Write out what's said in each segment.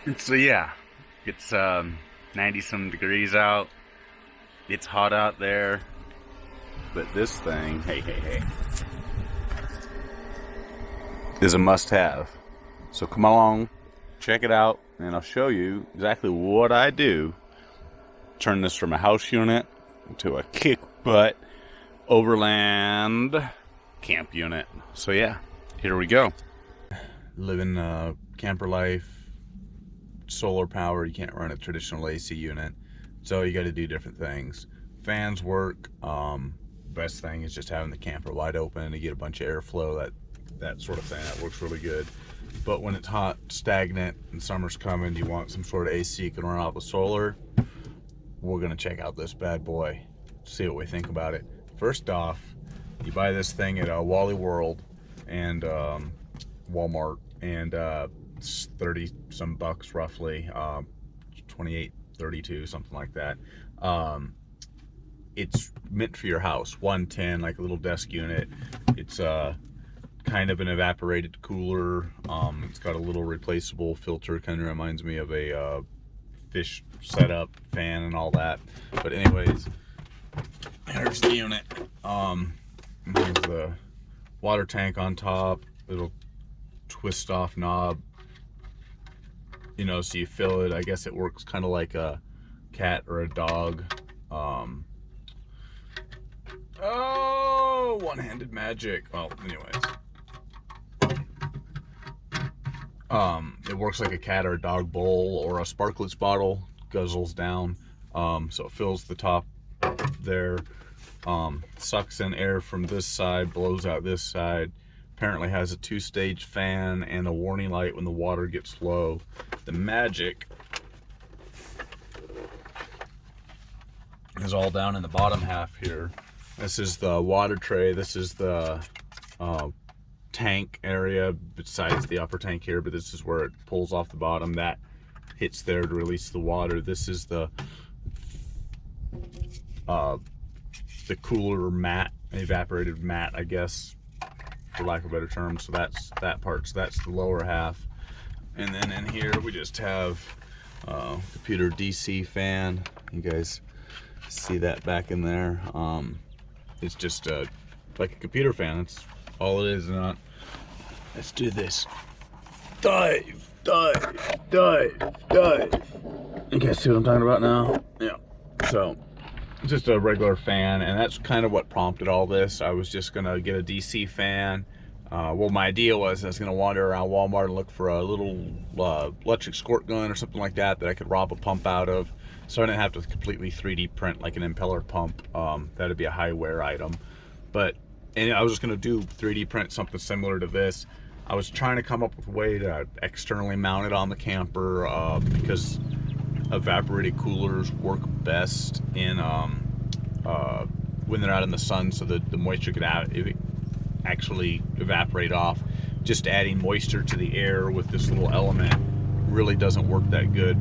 And so yeah, it's 90 some degrees out. It's hot out there. But this thing, hey, is a must-have. So come along, check it out, and I'll show you exactly what I do. Turn this from a house unit to a kick butt overland camp unit. So yeah, here we go. Living camper life, solar power. You can't run a traditional AC unit, so you got to do different things. Fans work. Best thing is just having the camper wide open to get a bunch of airflow, that sort of thing. That works really good. But when it's hot, stagnant, and summer's coming, you want some sort of AC you can run off of solar. We're gonna check out this bad boy, see what we think about it. First off, you buy this thing at Wally World and Walmart, and it's 30 some bucks roughly, 28, 32, something like that. It's meant for your house, 110, like a little desk unit. It's kind of an evaporated cooler. It's got a little replaceable filter, kind of reminds me of a fish setup fan and all that. But anyways, here's the unit. Here's the water tank on top, little twist off knob, you know, so you fill it. I guess it works kind of like a cat or a dog. Oh, one-handed magic. Well, anyways, it works like a cat or a dog bowl or a sparklets bottle. Guzzles down, so it fills the top there, sucks in air from this side, blows out this side. Apparently has a 2-stage fan and a warning light when the water gets low. The magic is all down in the bottom half here. This is the water tray. This is the tank area besides the upper tank here, but this is where it pulls off the bottom. That hits there to release the water. This is the cooler mat, evaporated mat, I guess, for lack of a better term. So that's that part. So that's the lower half. And then in here we just have computer DC fan. You guys see that back in there? It's just like a computer fan. That's all it is. Not. Let's do this. Dive, dive, dive, dive. You guys see what I'm talking about now? Yeah. So just a regular fan, and that's kind of what prompted all this. I was just gonna get a DC fan. Well, my idea was I was gonna wander around Walmart and look for a little electric squirt gun or something like that I could rob a pump out of, so I didn't have to completely 3D print like an impeller pump. That'd be a high wear item. And I was just gonna do 3D print something similar to this. I was trying to come up with a way to externally mount it on the camper, because evaporated coolers work best in when they're out in the sun, so that the moisture could actually evaporate off. Just adding moisture to the air with this little element really doesn't work that good.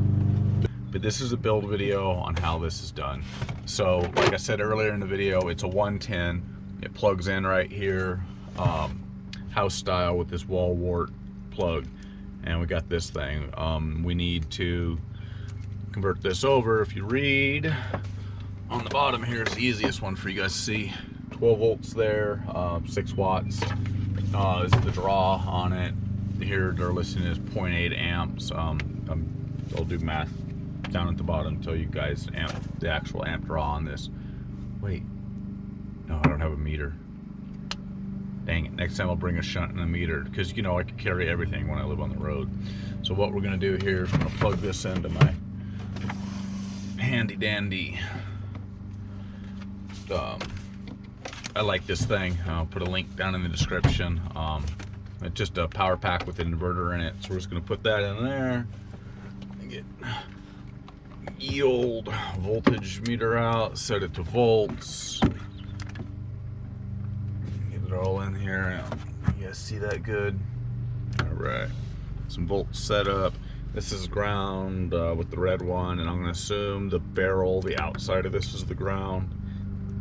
But this is a build video on how this is done. So like I said earlier in the video, it's a 110. It plugs in right here, house style, with this wall wart plug, and we got this thing. We need to convert this over. If you read on the bottom here, is the easiest one for you guys to see. 12 volts there, 6 watts is the draw on it. Here they're listing as 0.8 amps. I'll do math down at the bottom until you guys amp the actual amp draw on this. Wait, no, I don't have a meter. Dang it, next time I'll bring a shunt and a meter, because you know I can carry everything when I live on the road. So what we're gonna do here is I'm gonna plug this into my handy dandy, I like this thing. I'll put a link down in the description. It's just a power pack with an inverter in it, so we're just gonna put that in there and get the old voltage meter out, set it to volts. All in here. You guys see that good? All right, some volts set up. This is ground with the red one, and I'm going to assume the barrel, the outside of this is the ground,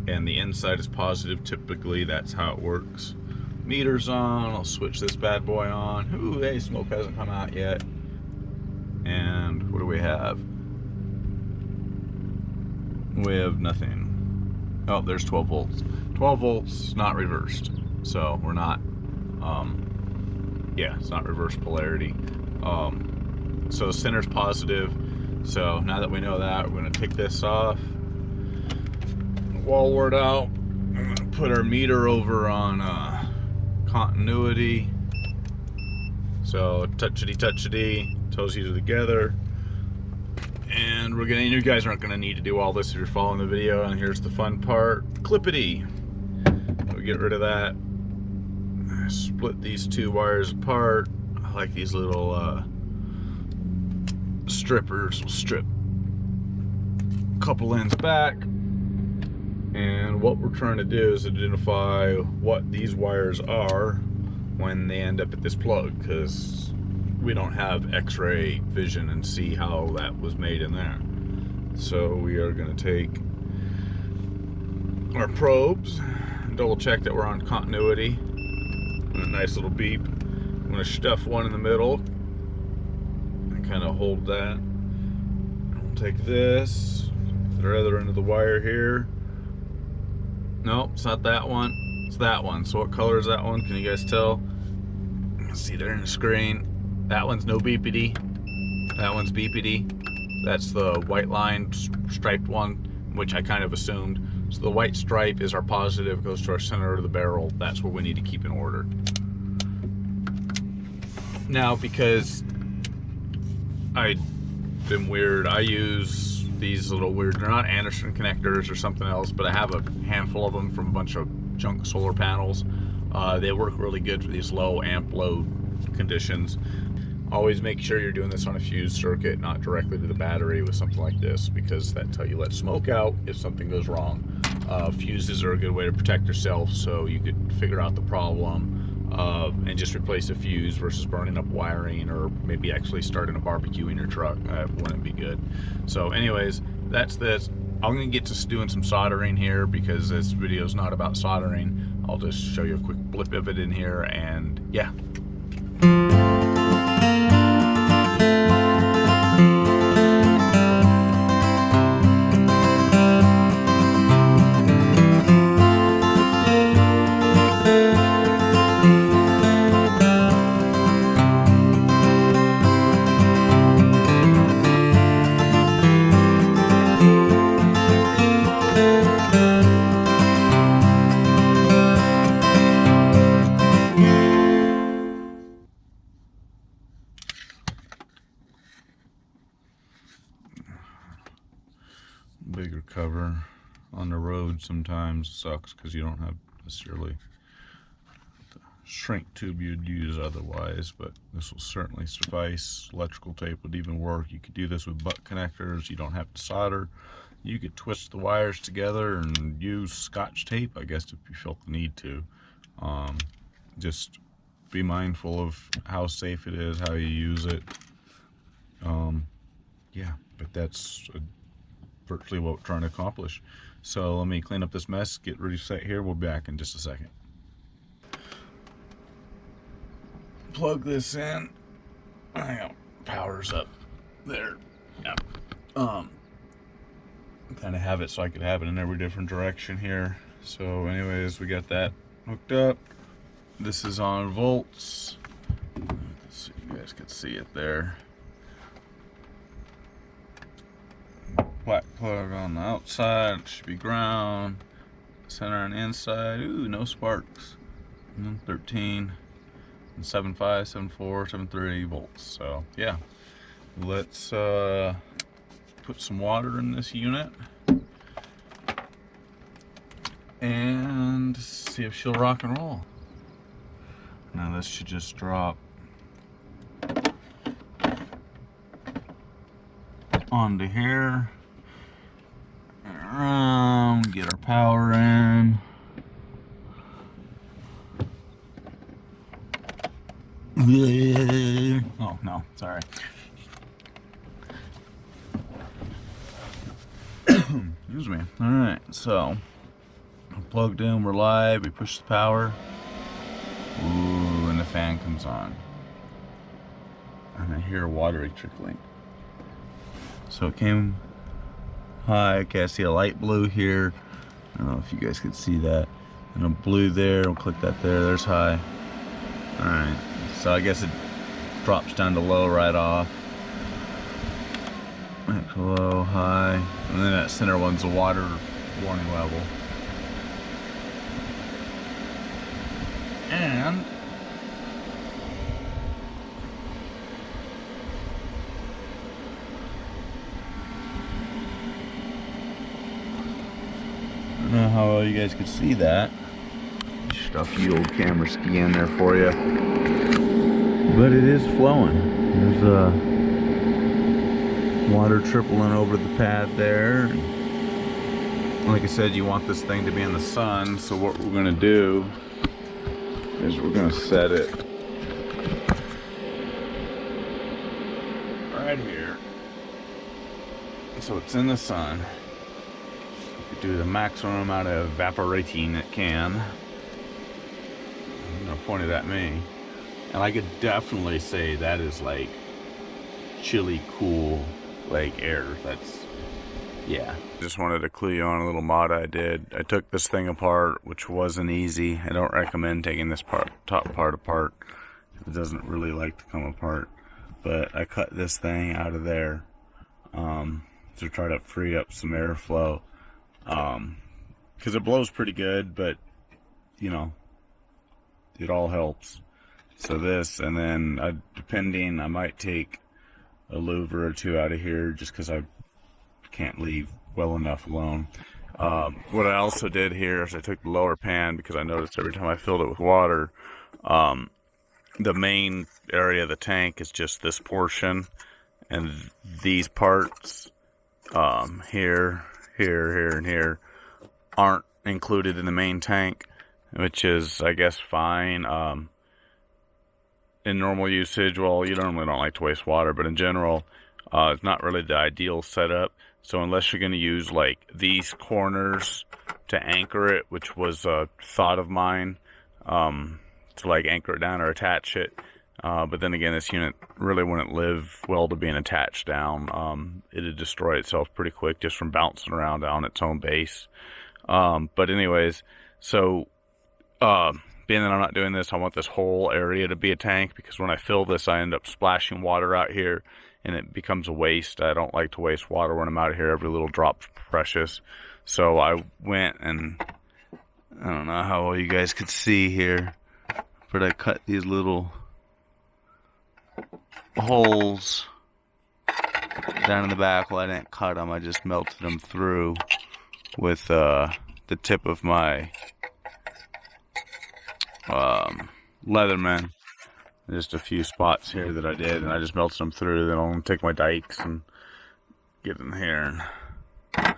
and the inside is positive. Typically, that's how it works. Meter's on. I'll switch this bad boy on. Ooh, hey, smoke hasn't come out yet. And what do we have? We have nothing. Oh, there's 12 volts. 12 volts, not reversed. So we're not, yeah, it's not reverse polarity. So the center's positive. So now that we know that, we're gonna take this off, wall it out. I'm gonna put our meter over on continuity. So touchity, tells you together. And we're gonna, you guys aren't gonna need to do all this if you're following the video. And here's the fun part, clippity. We get rid of that. Split these two wires apart. I like these little strippers. We'll strip a couple ends back. And what we're trying to do is identify what these wires are when they end up at this plug, because we don't have x-ray vision and see how that was made in there. So we are going to take our probes, double check that we're on continuity, and a nice little beep. I'm going to stuff one in the middle and kind of hold that. We'll take this, the other end of the wire here. Nope, it's not that one, it's that one. So what color is that one? Can you guys tell? You can see there in the screen. That one's no beepity. That one's beepity. That's the white line striped one, which I kind of assumed. So the white stripe is our positive, goes to our center of the barrel. That's what we need to keep in order. Now, because I've been weird, I use these little weird, they're not Anderson connectors or something else, but I have a handful of them from a bunch of junk solar panels. They work really good for these low amp load conditions. Always make sure you're doing this on a fused circuit, not directly to the battery with something like this, because that's how you let smoke out if something goes wrong. Fuses are a good way to protect yourself, so you could figure out the problem and just replace a fuse versus burning up wiring, or maybe actually starting a barbecue in your truck. That wouldn't be good. So anyways, that's this. I'm gonna get to doing some soldering here because this video is not about soldering. I'll just show you a quick blip of it in here, and yeah. Bigger cover on the road sometimes sucks because you don't have necessarily the shrink tube you'd use otherwise, but this will certainly suffice. Electrical tape would even work. You could do this with butt connectors. You don't have to solder. You could twist the wires together and use Scotch tape, I guess, if you felt the need to. Just be mindful of how safe it is, how you use it. Yeah, but that's virtually what we're trying to accomplish. So let me clean up this mess, get ready to set here. We'll be back in just a second. Plug this in. Hang on, power's up there. Yeah. Kind of have it so I could have it in every different direction here. So anyways, we got that hooked up. This is on volts. So you guys can see it there. Black plug on the outside, it should be ground. Center on the inside, ooh, no sparks. 13 and 7.5, 7.4, 7.3 volts. So yeah, let's put some water in this unit and see if she'll rock and roll. Now this should just drop onto here. Around, get our power in. Oh no, sorry. Excuse me. Alright, so we're plugged in, we're live, we push the power. Ooh, and the fan comes on. And I hear water trickling. So it came high. Okay, I see a light blue here. I don't know if you guys could see that. And a blue there. We'll click that there. There's high. Alright, so I guess it drops down to low right off. Back to low, high. And then that center one's a water warning level. And I don't know how well you guys could see that. Stuff the old camera ski in there for you. But it is flowing. There's water trickling over the pad there. Like I said, you want this thing to be in the sun, so what we're gonna do is we're gonna set it right here. So it's in the sun. You could do the maximum amount of evaporating it can. You know, pointed at me. And I could definitely say that is like chilly, cool, like air. That's, yeah. Just wanted to clue you on a little mod I did. I took this thing apart, which wasn't easy. I don't recommend taking this top part apart. It doesn't really like to come apart. But I cut this thing out of there to try to free up some airflow. Because it blows pretty good, but you know, it all helps. So this, and then depending, I might take a louver or two out of here just because I can't leave well enough alone. What I also did here is I took the lower pan because I noticed every time I filled it with water, the main area of the tank is just this portion, and these parts here, and here aren't included in the main tank, which is, I guess, fine. In normal usage, well, you normally don't like to waste water, but in general, it's not really the ideal setup. So unless you're going to use like these corners to anchor it, which was a thought of mine, to like anchor it down or attach it. But then again, this unit really wouldn't live well to being attached down. It'd destroy itself pretty quick just from bouncing around on its own base. But anyways, so being that I'm not doing this, I want this whole area to be a tank, because when I fill this, I end up splashing water out here and it becomes a waste. I don't like to waste water when I'm out here. Every little drop's precious. So I went and, I don't know how well you guys could see here, but I cut these little holes down in the back. Well, I didn't cut them, I just melted them through with the tip of my Leatherman. Just a few spots here that I did, and I just melted them through. Then I'll take my dikes and get in here and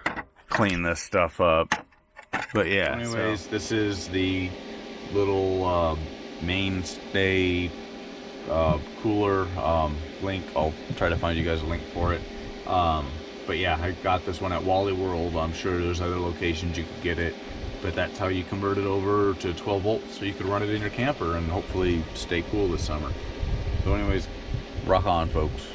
clean this stuff up. But yeah, anyways, so this is the little mainstay cooler link. I'll try to find you guys a link for it. But yeah, I got this one at Wally World. I'm sure there's other locations you could get it, but that's how you convert it over to 12 volts so you could run it in your camper and hopefully stay cool this summer. So anyways, rock on, folks.